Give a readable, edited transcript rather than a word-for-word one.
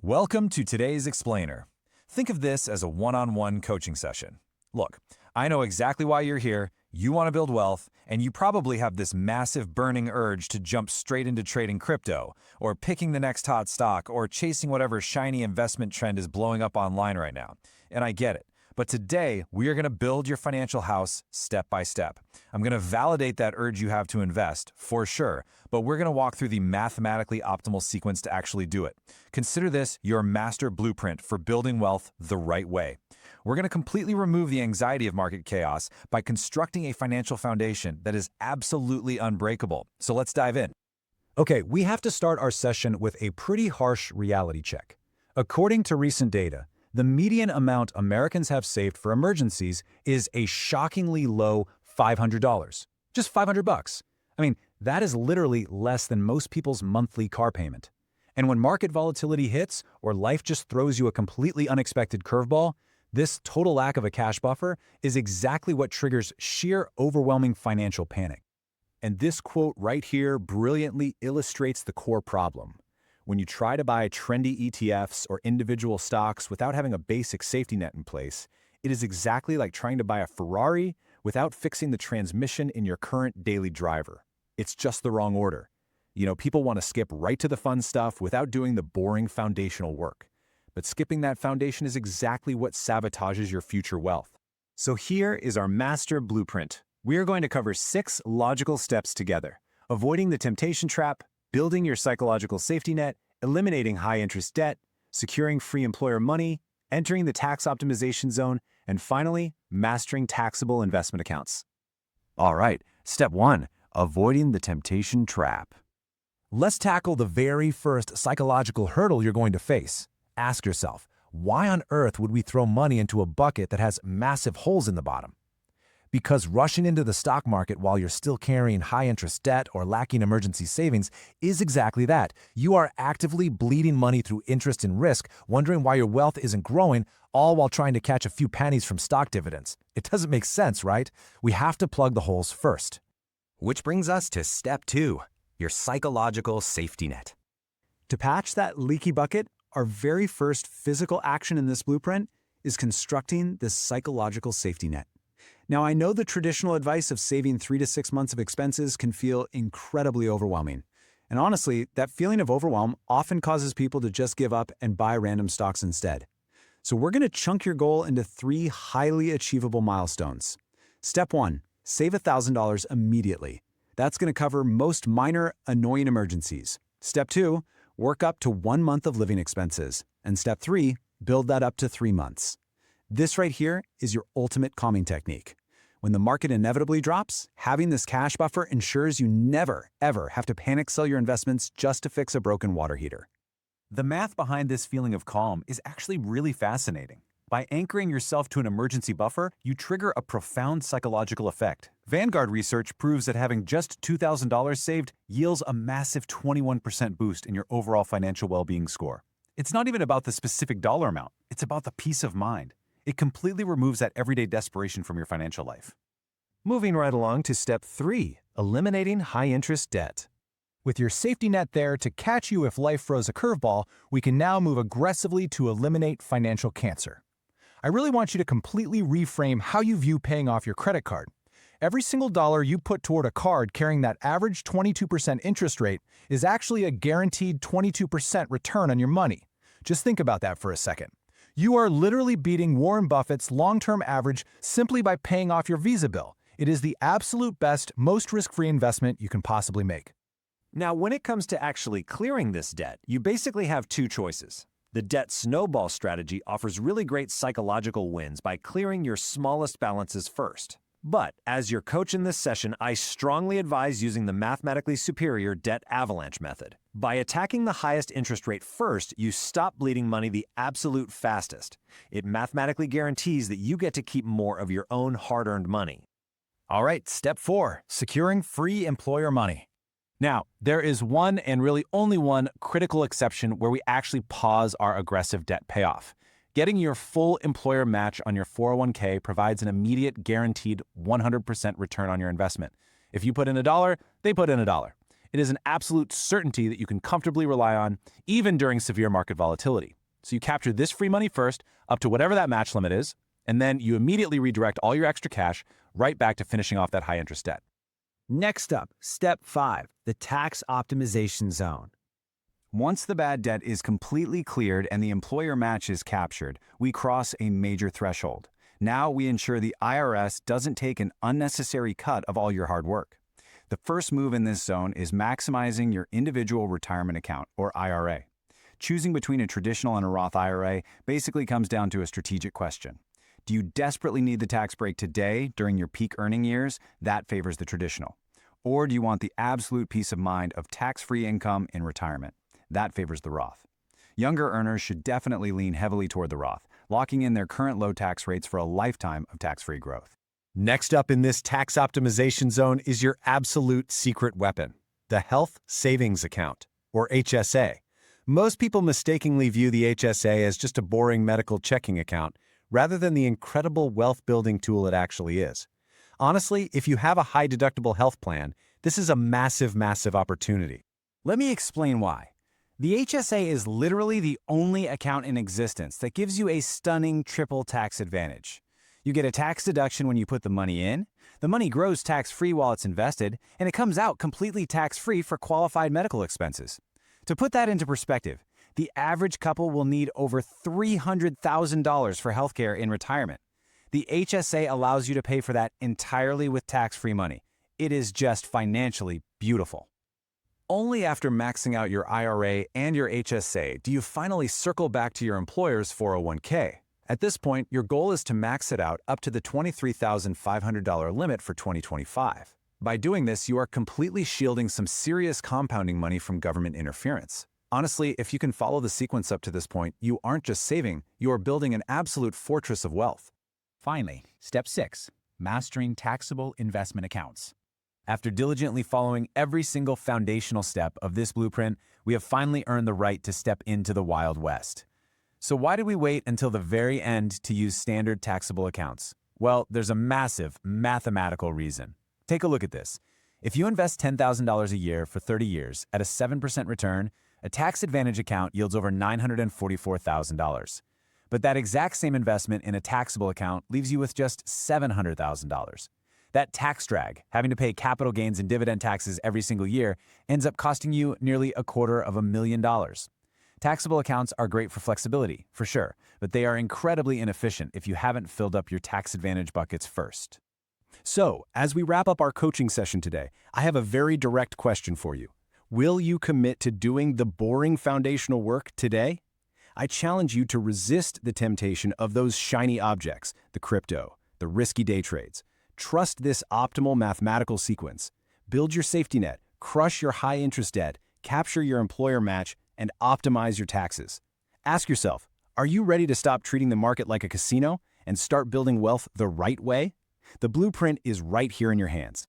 Welcome to today's Explainer. Think of this as a one-on-one coaching session. Look, I know exactly why you're here, you want to build wealth, and you probably have this massive burning urge to jump straight into trading crypto, or picking the next hot stock, or chasing whatever shiny investment trend is blowing up online right now. And I get it. But today, we are going to build your financial house step by step. I'm going to validate that urge you have to invest, for sure, but we're going to walk through the mathematically optimal sequence to actually do it. Consider this your master blueprint for building wealth the right way. We're going to completely remove the anxiety of market chaos by constructing a financial foundation that is absolutely unbreakable. So let's dive in. Okay, we have to start our session with a pretty harsh reality check. According to recent data, the median amount Americans have saved for emergencies is a shockingly low $500. Just $500. I mean, that is literally less than most people's monthly car payment. And when market volatility hits or life just throws you a completely unexpected curveball, this total lack of a cash buffer is exactly what triggers sheer overwhelming financial panic. And this quote right here brilliantly illustrates the core problem. When you try to buy trendy ETFs or individual stocks without having a basic safety net in place, it is exactly like trying to buy a Ferrari without fixing the transmission in your current daily driver. It's just the wrong order. People want to skip right to the fun stuff without doing the boring foundational work. But skipping that foundation is exactly what sabotages your future wealth. So here is our master blueprint. We are going to cover 6 logical steps together: avoiding the temptation trap, building your psychological safety net, eliminating high-interest debt, securing free employer money, entering the tax optimization zone, and finally, mastering taxable investment accounts. All right, step 1, avoiding the temptation trap. Let's tackle the very first psychological hurdle you're going to face. Ask yourself, why on earth would we throw money into a bucket that has massive holes in the bottom? Because rushing into the stock market while you're still carrying high-interest debt or lacking emergency savings is exactly that. You are actively bleeding money through interest and risk, wondering why your wealth isn't growing, all while trying to catch a few pennies from stock dividends. It doesn't make sense, right? We have to plug the holes first. Which brings us to step 2, your psychological safety net. To patch that leaky bucket, our very first physical action in this blueprint is constructing this psychological safety net. Now, I know the traditional advice of saving 3 to 6 months of expenses can feel incredibly overwhelming. And honestly, that feeling of overwhelm often causes people to just give up and buy random stocks instead. So we're going to chunk your goal into 3 highly achievable milestones. Step 1, save $1,000 immediately. That's going to cover most minor, annoying emergencies. Step 2, work up to 1 month of living expenses. And step 3, build that up to 3 months. This right here is your ultimate calming technique. When the market inevitably drops, having this cash buffer ensures you never, ever have to panic sell your investments just to fix a broken water heater. The math behind this feeling of calm is actually really fascinating. By anchoring yourself to an emergency buffer, you trigger a profound psychological effect. Vanguard research proves that having just $2,000 saved yields a massive 21% boost in your overall financial well-being score. It's not even about the specific dollar amount, it's about the peace of mind. It completely removes that everyday desperation from your financial life. Moving right along to step 3, eliminating high-interest debt. With your safety net there to catch you if life throws a curveball, we can now move aggressively to eliminate financial cancer. I really want you to completely reframe how you view paying off your credit card. Every single dollar you put toward a card carrying that average 22% interest rate is actually a guaranteed 22% return on your money. Just think about that for a second. You are literally beating Warren Buffett's long-term average simply by paying off your Visa bill. It is the absolute best, most risk-free investment you can possibly make. Now, when it comes to actually clearing this debt, you basically have 2 choices. The debt snowball strategy offers really great psychological wins by clearing your smallest balances first. But as your coach in this session, I strongly advise using the mathematically superior debt avalanche method. By attacking the highest interest rate first, you stop bleeding money the absolute fastest. It mathematically guarantees that you get to keep more of your own hard-earned money. All right, step 4, securing free employer money. Now, there is one and really only one critical exception where we actually pause our aggressive debt payoff. Getting your full employer match on your 401k provides an immediate guaranteed 100% return on your investment. If you put in $1, they put in $1. It is an absolute certainty that you can comfortably rely on, even during severe market volatility. So you capture this free money first, up to whatever that match limit is, and then you immediately redirect all your extra cash right back to finishing off that high-interest debt. Next up, step 5, the tax optimization zone. Once the bad debt is completely cleared and the employer match is captured, we cross a major threshold. Now we ensure the IRS doesn't take an unnecessary cut of all your hard work. The first move in this zone is maximizing your individual retirement account, or IRA. Choosing between a traditional and a Roth IRA basically comes down to a strategic question. Do you desperately need the tax break today during your peak earning years? That favors the traditional. Or do you want the absolute peace of mind of tax-free income in retirement? That favors the Roth. Younger earners should definitely lean heavily toward the Roth, locking in their current low tax rates for a lifetime of tax-free growth. Next up in this tax optimization zone is your absolute secret weapon, the Health Savings Account, or HSA. Most people mistakenly view the HSA as just a boring medical checking account, rather than the incredible wealth-building tool it actually is. Honestly, if you have a high-deductible health plan, this is a massive, massive opportunity. Let me explain why. The HSA is literally the only account in existence that gives you a stunning triple tax advantage. You get a tax deduction when you put the money in, the money grows tax-free while it's invested, and it comes out completely tax-free for qualified medical expenses. To put that into perspective, the average couple will need over $300,000 for healthcare in retirement. The HSA allows you to pay for that entirely with tax-free money. It is just financially beautiful. Only after maxing out your IRA and your HSA do you finally circle back to your employer's 401k. At this point, your goal is to max it out up to the $23,500 limit for 2025. By doing this, you are completely shielding some serious compounding money from government interference. Honestly, if you can follow the sequence up to this point, you aren't just saving, you are building an absolute fortress of wealth. Finally, step 6, mastering taxable investment accounts. After diligently following every single foundational step of this blueprint, we have finally earned the right to step into the Wild West. So why did we wait until the very end to use standard taxable accounts? Well, there's a massive mathematical reason. Take a look at this. If you invest $10,000 a year for 30 years at a 7% return, a tax advantage account yields over $944,000. But that exact same investment in a taxable account leaves you with just $700,000. That tax drag, having to pay capital gains and dividend taxes every single year, ends up costing you nearly $250,000. Taxable accounts are great for flexibility, for sure, but they are incredibly inefficient if you haven't filled up your tax advantage buckets first. So, as we wrap up our coaching session today, I have a very direct question for you. Will you commit to doing the boring foundational work today? I challenge you to resist the temptation of those shiny objects, the crypto, the risky day trades. Trust this optimal mathematical sequence. Build your safety net, crush your high-interest debt, capture your employer match, and optimize your taxes. Ask yourself, are you ready to stop treating the market like a casino and start building wealth the right way? The blueprint is right here in your hands.